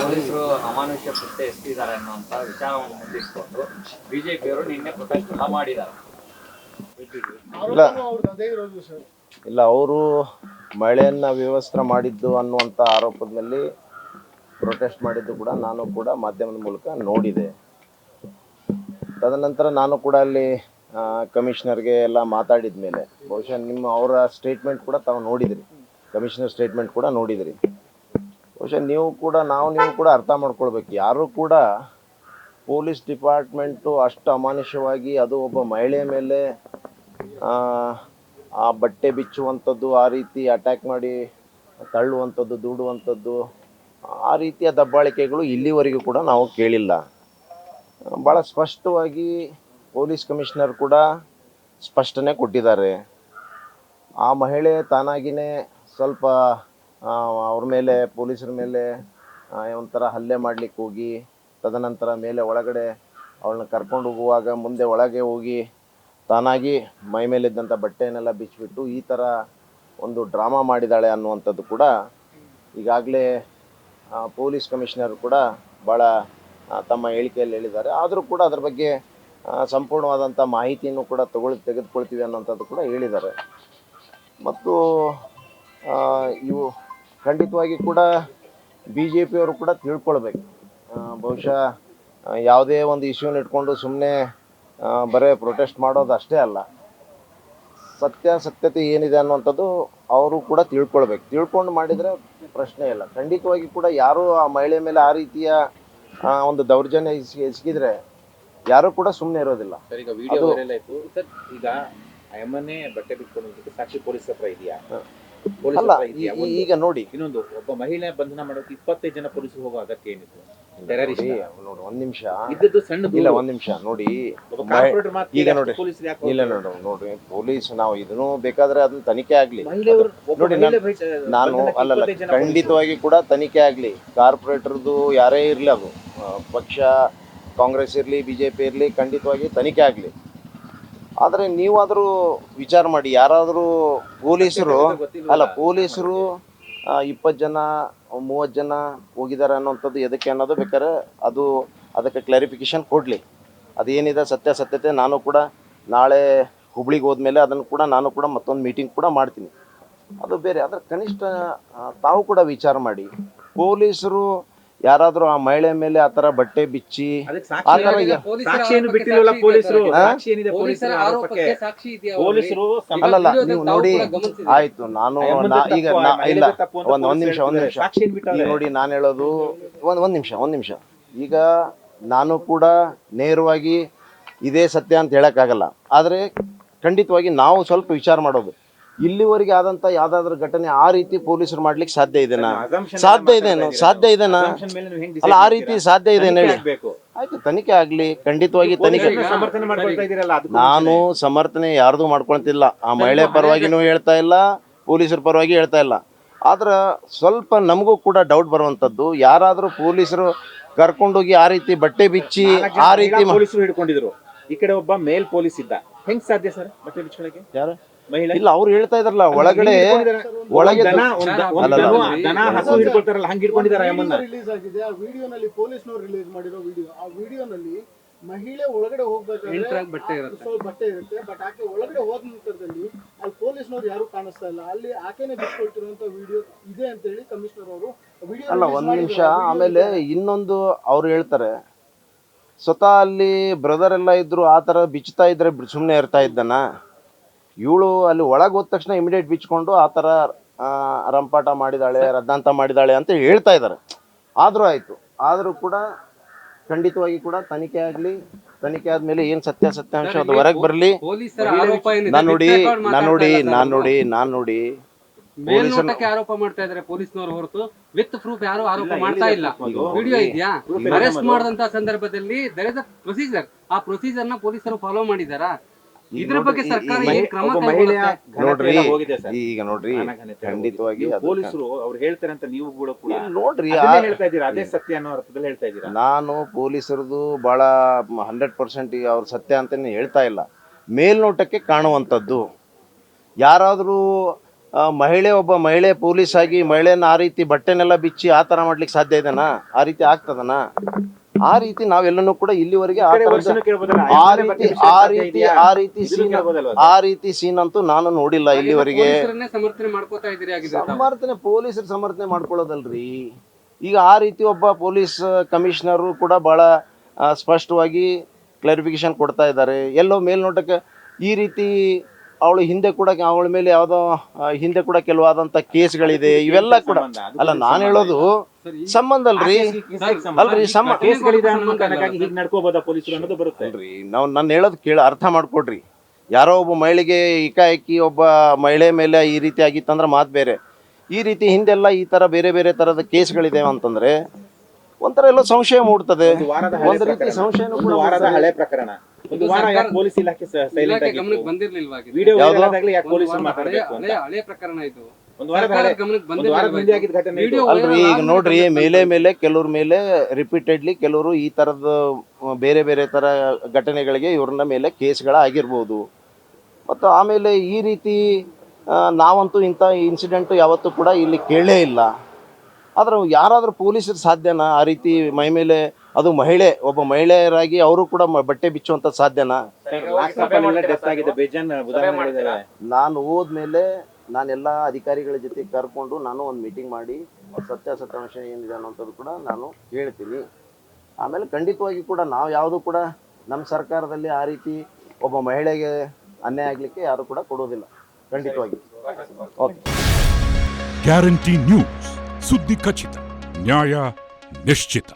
ಪೊಲೀಸರು ಅಮಾನುಷ್ಯ ಕೃತ್ಯ ಎಸಗಿದ್ದಾರೆ ಅನ್ನುವಂತ ವಿಚಾರವನ್ನು ಮುಂದಿಟ್ಕೊಂಡು ಬಿಜೆಪಿಯವರು ನಿನ್ನೆ ಪ್ರೊಟೆಸ್ಟ್ ಮಾಡಿದ್ದಾರೆ. ಇಲ್ಲ ಇಲ್ಲ ಅವರು ಮಳೆಯನ್ನ ವ್ಯವಸ್ಥೆ ಮಾಡಿದ್ದು ಅನ್ನುವಂಥ ಆರೋಪದ ಮೇಲೆ ಪ್ರೊಟೆಸ್ಟ್ ಮಾಡಿದ್ದು ಕೂಡ ನಾನು ಕೂಡ ಮಾಧ್ಯಮದ ಮೂಲಕ ನೋಡಿದೆ. ತದನಂತರ ನಾನು ಕೂಡ ಅಲ್ಲಿ ಕಮಿಷನರ್ಗೆ ಎಲ್ಲ ಮಾತಾಡಿದ ಮೇಲೆ ಬಹುಶಃ ಅವರ ಸ್ಟೇಟ್ಮೆಂಟ್ ಕೂಡ ತಾವು ನೋಡಿದಿರಿ, ಕಮಿಷನರ್ ಸ್ಟೇಟ್ಮೆಂಟ್ ಕೂಡ ನೋಡಿದಿರಿ. ಬಹುಶಃ ನೀವು ಕೂಡ ಅರ್ಥ ಮಾಡ್ಕೊಳ್ಬೇಕು, ಯಾರು ಕೂಡ ಪೊಲೀಸ್ ಡಿಪಾರ್ಟ್ಮೆಂಟು ಅಷ್ಟು ಅಮಾನುಷ್ಯವಾಗಿ ಅದು ಒಬ್ಬ ಮಹಿಳೆಯ ಮೇಲೆ ಆ ಬಟ್ಟೆ ಬಿಚ್ಚುವಂಥದ್ದು, ಆ ರೀತಿ ಅಟ್ಯಾಕ್ ಮಾಡಿ ತಳ್ಳುವಂಥದ್ದು, ದೂಡುವಂಥದ್ದು, ಆ ರೀತಿಯ ದಬ್ಬಾಳಿಕೆಗಳು ಇಲ್ಲಿವರೆಗೂ ಕೂಡ ನಾವು ಕೇಳಿಲ್ಲ. ಭಾಳ ಸ್ಪಷ್ಟವಾಗಿ ಪೊಲೀಸ್ ಕಮಿಷನರ್ ಕೂಡ ಸ್ಪಷ್ಟನೆ ಕೊಟ್ಟಿದ್ದಾರೆ. ಆ ಮಹಿಳೆ ತಾನಾಗಿಯೇ ಸ್ವಲ್ಪ ಅವ್ರ ಮೇಲೆ, ಪೊಲೀಸರ ಮೇಲೆ ಒಂಥರ ಹಲ್ಲೆ ಮಾಡಲಿಕ್ಕೆ ಹೋಗಿ, ತದನಂತರ ಮೇಲೆ ಒಳಗಡೆ ಅವಳನ್ನ ಕರ್ಕೊಂಡು ಹೋಗುವಾಗ ಮುಂದೆ ಒಳಗೆ ಹೋಗಿ ತಾನಾಗಿ ಮೈ ಮೇಲಿದ್ದಂಥ ಬಟ್ಟೆಯನ್ನೆಲ್ಲ ಬಿಚ್ಚಿಬಿಟ್ಟು ಈ ಥರ ಒಂದು ಡ್ರಾಮಾ ಮಾಡಿದ್ದಾಳೆ ಅನ್ನುವಂಥದ್ದು ಕೂಡ ಈಗಾಗಲೇ ಪೊಲೀಸ್ ಕಮಿಷನರ್ ಕೂಡ ಭಾಳ ತಮ್ಮ ಹೇಳಿಕೆಯಲ್ಲಿ ಹೇಳಿದ್ದಾರೆ. ಆದರೂ ಕೂಡ ಅದರ ಬಗ್ಗೆ ಸಂಪೂರ್ಣವಾದಂಥ ಮಾಹಿತಿಯನ್ನು ಕೂಡ ತೆಗೆದುಕೊಳ್ತೀವಿ ಅನ್ನೋಂಥದ್ದು ಕೂಡ ಹೇಳಿದ್ದಾರೆ. ಮತ್ತು ಇವು ಖಂಡಿತವಾಗಿ ಕೂಡ ಬಿ ಜೆ ಪಿಯವರು ಕೂಡ ತಿಳ್ಕೊಳ್ಬೇಕು. ಬಹುಶಃ ಯಾವುದೇ ಒಂದು ಇಶ್ಯೂನ ಇಟ್ಕೊಂಡು ಸುಮ್ಮನೆ ಬರೀ ಪ್ರೊಟೆಸ್ಟ್ ಮಾಡೋದು ಅಷ್ಟೇ ಅಲ್ಲ, ಸತ್ಯತೆ ಏನಿದೆ ಅನ್ನುವಂಥದ್ದು ಅವರು ಕೂಡ ತಿಳ್ಕೊಳ್ಬೇಕು. ತಿಳ್ಕೊಂಡು ಮಾಡಿದರೆ ಪ್ರಶ್ನೆ ಇಲ್ಲ. ಖಂಡಿತವಾಗಿ ಕೂಡ ಯಾರು ಆ ಮಹಿಳೆ ಮೇಲೆ ಆ ರೀತಿಯ ಒಂದು ದೌರ್ಜನ್ಯ ಎಸಗಿದ್ರೆ ಯಾರು ಕೂಡ ಸುಮ್ಮನೆ ಇರೋದಿಲ್ಲ. ಸರ್, ಈಗ ವಿಡಿಯೋ ವೈರಲ್ ಆಯ್ತು ಸರ್. ಈಗ ಅಮ್ಮನೇ ಬಟ್ಟೆ ಬಿಟ್ಕೊಂಡು ಸಾಕ್ಷಿ ಪೊಲೀಸ್ ಹತ್ರ ಇದೆಯಾ? ಅಲ್ಲ, ಈಗ ನೋಡಿ, ಇನ್ನೊಂದು, ಒಬ್ಬ ಮಹಿಳೆ ಬಂಧನ ಮಾಡೋಕೆ 25 ಜನ ಪೊಲೀಸರು ಹೋಗೋ ಅಗತ್ಯ ಏನಿತ್ತು? ನೋಡಿ ಒಂದ್ ನಿಮಿಷ ಇದ್ದದ್ದು ಸಣ್ಣ ಇಲ್ಲ, ಒಂದ್ ನಿಮಿಷ ನೋಡಿ. ಈಗ ನೋಡಿ, ಇಲ್ಲ ನೋಡ್ರಿ, ಪೊಲೀಸ್ ನಾವು ಇದನ್ನು ಬೇಕಾದ್ರೆ ಅದನ್ನ ತನಿಖೆ ಆಗ್ಲಿ ನೋಡಿ. ನಾನು ಅಲ್ಲಲ್ಲ, ಖಂಡಿತವಾಗಿ ಕೂಡ ತನಿಖೆ ಆಗ್ಲಿ. ಕಾರ್ಪೊರೇಟರ್ದು ಯಾರೇ ಇರ್ಲಿ, ಅದು ಪಕ್ಷ ಕಾಂಗ್ರೆಸ್ ಇರ್ಲಿ, ಬಿಜೆಪಿ ಇರ್ಲಿ, ಖಂಡಿತವಾಗಿ ತನಿಖೆ ಆಗ್ಲಿ. ಆದರೆ ನೀವಾದರೂ ವಿಚಾರ ಮಾಡಿ, ಯಾರಾದರೂ ಪೊಲೀಸರು 20 ಜನ 30 ಜನ ಹೋಗಿದ್ದಾರೆ ಅನ್ನೋಂಥದ್ದು ಎದಕ್ಕೆ ಅನ್ನೋದು ಬೇಕಾದ್ರೆ ಅದಕ್ಕೆ ಕ್ಲಾರಿಫಿಕೇಶನ್ ಕೊಡಲಿ. ಅದೇನಿದೆ ಸತ್ಯತೆ ನಾನು ಕೂಡ ನಾಳೆ ಹುಬ್ಳಿಗೆ ಹೋದ್ಮೇಲೆ ಅದನ್ನು ಕೂಡ ನಾನು ಕೂಡ ಮತ್ತೊಂದು ಮೀಟಿಂಗ್ ಕೂಡ ಮಾಡ್ತೀನಿ, ಅದು ಬೇರೆ. ಆದರೆ ಕನಿಷ್ಠ ತಾವು ಕೂಡ ವಿಚಾರ ಮಾಡಿ, ಪೊಲೀಸರು ಯಾರಾದ್ರೂ ಆ ಮಹಿಳೆ ಮೇಲೆ ಆತರ ಬಟ್ಟೆ ಬಿಚ್ಚಿ ಅಲ್ಲಲ್ಲ, ನೀವು ನೋಡಿ, ಆಯ್ತು. ನಾನು ಈಗ ಇಲ್ಲ, ಒಂದ್ ನಿಮಿಷ ನೋಡಿ, ನಾನು ಹೇಳೋದು ಒಂದ್ ನಿಮಿಷ. ಈಗ ನಾನು ಕೂಡ ನೇರವಾಗಿ ಇದೇ ಸತ್ಯ ಅಂತ ಹೇಳಕ್ಕಾಗಲ್ಲ. ಆದ್ರೆ ಖಂಡಿತವಾಗಿ ನಾವು ಸ್ವಲ್ಪ ವಿಚಾರ ಮಾಡೋದು, ಇಲ್ಲಿವರೆಗೆ ಆದಂತ ಯಾವ್ದಾದ್ರು ಘಟನೆ ಆ ರೀತಿ ಪೊಲೀಸರು ಮಾಡ್ಲಿಕ್ಕೆ ಸಾಧ್ಯ ಇದೆನಾ? ಅಲ್ಲ, ಆ ರೀತಿ ಸಾಧ್ಯ ಇದೆ ಹೇಳಿ. ಆಯ್ತು, ತನಿಖೆ ಆಗ್ಲಿ, ಖಂಡಿತವಾಗಿ ತನಿಖೆ. ನಾನು ಸಮರ್ಥನೆ ಯಾರ್ದು ಮಾಡ್ಕೊಳ್ತಿಲ್ಲ, ಆ ಮಹಿಳೆ ಪರವಾಗಿನೂ ಹೇಳ್ತಾ ಇಲ್ಲ, ಪೊಲೀಸರ ಪರವಾಗಿ ಹೇಳ್ತಾ ಇಲ್ಲ. ಆದ್ರೆ ಸ್ವಲ್ಪ ನಮಗೂ ಕೂಡ ಡೌಟ್ ಬರುವಂತದ್ದು, ಯಾರಾದ್ರೂ ಪೊಲೀಸರು ಕರ್ಕೊಂಡೋಗಿ ಆ ರೀತಿ ಬಟ್ಟೆ ಬಿಚ್ಚಿ ಆ ರೀತಿ ಪೊಲೀಸರು ಹಿಡ್ಕೊಂಡಿದ್ರು, ಈ ಕಡೆ ಒಬ್ಬ ಮೇಲ್ ಪೊಲೀಸ್ ಇದ್ದ, ಹೆಂಗ್ ಸಾಧ್ಯ ಸರ್ ಬಟ್ಟೆ ಬಿಚ್ಚೋಳಕ್ಕೆ? ಯಾರು ಇಲ್ಲ, ಅವ್ರು ಹೇಳ್ತಾ ಇದ್ರಲ್ಲ, ಒಳಗೆ ರಿಲೀಸ್ ಆಗಿದೆ ಆ ವಿಡಿಯೋನಲ್ಲಿ, ಪೊಲೀಸ್ನವರು ರಿಲೀಸ್ ಮಾಡಿರೋ ವಿಡಿಯೋ. ಆ ವಿಡಿಯೋನಲ್ಲಿ ಮಹಿಳೆ ಒಳಗಡೆ ಹೋಗ್ಬೇಕಾದ್ರೆ ಬಟ್ಟೆ ಇರುತ್ತೆ, ಬಟ್ ಆಕೆ ಒಳಗಡೆ ಹೋದ ನಂತರದಲ್ಲಿ ಅಲ್ಲಿ ಪೊಲೀಸ್ನವ್ರು ಯಾರು ಕಾಣಿಸ್ತಾ ಇಲ್ಲ, ಅಲ್ಲಿ ಆಕೆನೆ ಬಿಟ್ಕೊಳ್ತಿರುವಂತ ವಿಡಿಯೋ ಇದೆ ಅಂತ ಹೇಳಿ ಕಮಿಷನರ್ ಅವರು ವಿಡಿಯೋ. ಅಲ್ಲ, ಒಂದ್ ನಿಮಿಷ. ಆಮೇಲೆ ಇನ್ನೊಂದು ಅವ್ರು ಹೇಳ್ತಾರೆ, ಸ್ವತಃ ಅಲ್ಲಿ ಬ್ರದರ್ ಎಲ್ಲ ಇದ್ರು, ಆ ತರ ಬಿಚ್ಚುತ್ತಾ ಇದ್ರೆ ಸುಮ್ಮನೆ ಇರ್ತಾ ಇದ್ದಾನ? ಇವಳು ಅಲ್ಲಿ ಒಳಗೆ ಹೋದ ತಕ್ಷಣ ಇಮಿಡಿಯೇಟ್ ಬಿಚ್ಕೊಂಡು ಆ ಥರ ರಂಪಾಟ ಮಾಡಿದಾಳೆ, ರದ್ದಾಂತ ಮಾಡಿದಾಳೆ ಅಂತ ಹೇಳ್ತಾ ಇದ್ದಾರೆ. ಆದರೂ ಆಯಿತು, ಆದರೂ ಕೂಡ ಖಂಡಿತವಾಗಿ ಕೂಡ ತನಿಖೆ ಆಗಲಿ. ತನಿಖೆ ಆದಮೇಲೆ ಏನು ಸತ್ಯಾಂಶ ಅದು ಹೊರಗೆ ಬರಲಿ. ನಾನು ನೋಡಿ ಮೇಲ್ನೋಟಕ್ಕೆ ಆರೋಪ ಮಾಡ್ತಾ ಇದ್ದಾರೆ ಪೊಲೀಸ್ನವರು ಹೊರತು ವಿತ್ ಪ್ರೂಫ್ ಯಾರು ಆರೋಪ ಮಾಡ್ತಾ ಇಲ್ಲ. ವಿಡಿಯೋ ಇದೆಯಾ? ಅರೆಸ್ಟ್ ಮಾಡಿದಂತ ಸಂದರ್ಭದಲ್ಲಿ ದರ್ ಇಸ್ ಅ ಪ್ರೊಸೀಜರ್, ಆ ಪ್ರೊಸೀಜರ್ ನ ಪೊಲೀಸರು ಫಾಲೋ ಮಾಡಿದಾರಾ? ಇದ್ರ ಬಗ್ಗೆ ಸರ್ಕಾರ ಏನ್ ಕ್ರಮ ನೋಡ್ರಿ, ಈಗ ನೋಡ್ರಿ, ಖಂಡಿತವಾಗಿ ಪೊಲೀಸರು ಅವ್ರು ಹೇಳ್ತಾರೆ ಅಂತ ನೀವು ಕೂಡ ನೋಡ್ರಿ ಹೇಳ್ತಾ ಇದ್ದೀರಾ, ಅದೇ ಸತ್ಯ ಅನ್ನೋ ಅರ್ಥದಲ್ಲಿ ಹೇಳ್ತಾ ಇದ್ದೀರಾ? ನಾನು ಪೊಲೀಸರದು ಬಹಳ 100% ಅವ್ರ ಸತ್ಯ ಅಂತಾನೆ ಹೇಳ್ತಾ ಇಲ್ಲ. ಮೇಲ್ನೋಟಕ್ಕೆ ಕಾಣುವಂಥದ್ದು, ಯಾರಾದರೂ ಒಬ್ಬ ಮಹಿಳೆ ಪೊಲೀಸ್ ಆಗಿ ಮಹಿಳೆಯನ್ನ ಆ ರೀತಿ ಬಟ್ಟೆನೆಲ್ಲ ಬಿಚ್ಚಿ ಆ ಥರ ಮಾಡ್ಲಿಕ್ಕೆ ಸಾಧ್ಯ ಇದೆನಾ? ಆ ರೀತಿ ಆಗ್ತದನ? ಆ ರೀತಿ ನಾವೆಲ್ಲನೂ ಕೂಡ ಇಲ್ಲಿವರೆಗೆ ಆ ರೀತಿ ಸೀನ್ ಅಂತೂ ನಾನು ನೋಡಿಲ್ಲ ಇಲ್ಲಿವರೆಗೆ. ಸಮರ್ಥನೆ ಮಾಡ್ಕೋತಾ ಇದ್ದೀರಿ. ಪೊಲೀಸರು ಸಮರ್ಥನೆ ಮಾಡ್ಕೊಳ್ಳೋದಲ್ರಿ. ಈಗ ಆ ರೀತಿ ಒಬ್ಬ ಪೊಲೀಸ್ ಕಮಿಷನರು ಕೂಡ ಬಹಳ ಸ್ಪಷ್ಟವಾಗಿ ಕ್ಲಾರಿಫಿಕೇಶನ್ ಕೊಡ್ತಾ ಇದ್ದಾರೆ. ಎಲ್ಲೋ ಮೇಲ್ನೋಟಕ್ಕೆ ಈ ರೀತಿ ಅವಳು ಹಿಂದೆ ಕೂಡ ಅವಳ ಮೇಲೆ ಯಾವುದೋ ಹಿಂದೆ ಕೂಡ ಕೆಲವಾದಂತ ಕೇಸ್ಗಳಿದೆ, ಇವೆಲ್ಲ ಕೂಡ ಅಲ್ಲ ನಾನು ಹೇಳೋದು ಸಂಬಂಧ ಅಲ್ರಿ. ನಾವು ನಾನು ಹೇಳೋದು ಅರ್ಥ ಮಾಡ್ಕೊಡ್ರಿ. ಯಾರೋ ಒಬ್ಬ ಮಹಿಳೆಗೆ ಏಕಾಏಕಿ ಒಬ್ಬ ಮಹಿಳೆ ಮೇಲೆ ಈ ರೀತಿ ಆಗಿತ್ತಂದ್ರೆ ಮಾತು ಬೇರೆ. ಈ ರೀತಿ ಹಿಂದೆಲ್ಲ ಈ ತರ ಬೇರೆ ಬೇರೆ ತರದ ಕೇಸ್ಗಳಿದೆ ಅಂತಂದ್ರೆ ಒಂಥರ ಎಲ್ಲೋ ಸಂಶಯ ಮೂಡ್ತದೆ. ಒಂದು ರೀತಿ ಸಂಶಯನೂ ಕೂಡ ಹಳೆ ಪ್ರಕರಣ. ಒಂದು ವಾರ ಯಾಕೆ ಪೊಲೀಸ್ ಇಲಾಖೆ ಸೈಲೆಂಟ್ ಆಗಿ ಗಮನಕ್ಕೆ ಬಂದಿರಲಿಲ್ವಾ? ವಿಡಿಯೋ ವೈರಲ್ ಆದಾಗಲೇ ಯಾಕೆ ಪೊಲೀಸರು ಮಾತಾಡಬೇಕು ಅಂತ ಹಳೆ ಪ್ರಕರಣ ಇದು. ಒಂದು ವಾರದ ಹಿಂದೆ ಆಗಿದ್ದ ಘಟನೆ ಇದು. ಅಲ್ರಿ, ಈಗ ನೋಡ್ರಿ, ಮೇಲೆ ಕೆಲವ್ರ ಮೇಲೆ ರಿಪೀಟೆಡ್ಲಿ ಕೆಲವರು ಈ ತರದ ಬೇರೆ ಬೇರೆ ತರ ಘಟನೆಗಳಿಗೆ ಇವ್ರನ್ನ ಮೇಲೆ ಕೇಸ್ಗಳಾಗಿರ್ಬೋದು. ಮತ್ತು ಆಮೇಲೆ ಈ ರೀತಿ ನಾವಂತೂ ಇಂಥ ಇನ್ಸಿಡೆಂಟ್ ಯಾವತ್ತೂ ಕೂಡ ಇಲ್ಲಿ ಕೇಳೇ ಇಲ್ಲ. ಆದ್ರೆ ಯಾರಾದ್ರೂ ಪೊಲೀಸರು ಸಾಧ್ಯನಾ ಆ ರೀತಿ ಮೈ ಮೇಲೆ, ಅದು ಒಬ್ಬ ಮಹಿಳೆಯರಾಗಿ ಅವರು ಕೂಡ ಬಟ್ಟೆ ಬಿಚ್ಚುವಂತ ಸಾಧ್ಯನಾ? ನಾನು ಹೋದ್ಮೇಲೆ ನಾನೆಲ್ಲ ಅಧಿಕಾರಿಗಳ ಜೊತೆ ಕರ್ಕೊಂಡು ನಾನು ಒಂದು ಮೀಟಿಂಗ್ ಮಾಡಿ ಸತ್ಯಾಸತ್ಯಾಂಶ ಏನಿದೆ ಅನ್ನೋಂಥದ್ದು ಕೂಡ ನಾನು ಹೇಳ್ತೀನಿ. ಆಮೇಲೆ ಖಂಡಿತವಾಗಿ ಕೂಡ ನಾವು ಯಾವುದು ಕೂಡ ನಮ್ಮ ಸರ್ಕಾರದಲ್ಲಿ ಆ ರೀತಿ ಒಬ್ಬ ಮಹಿಳೆಗೆ ಅನ್ಯಾಯ ಆಗ್ಲಿಕ್ಕೆ ಯಾರು ಕೂಡ ಕೊಡೋದಿಲ್ಲ, ಖಂಡಿತವಾಗಿ. ಓಕೆ. ಗ್ಯಾರಂಟಿ ನ್ಯೂಸ್, ಸುದ್ದಿ ಖಚಿತ, ನ್ಯಾಯ ನಿಶ್ಚಿತ.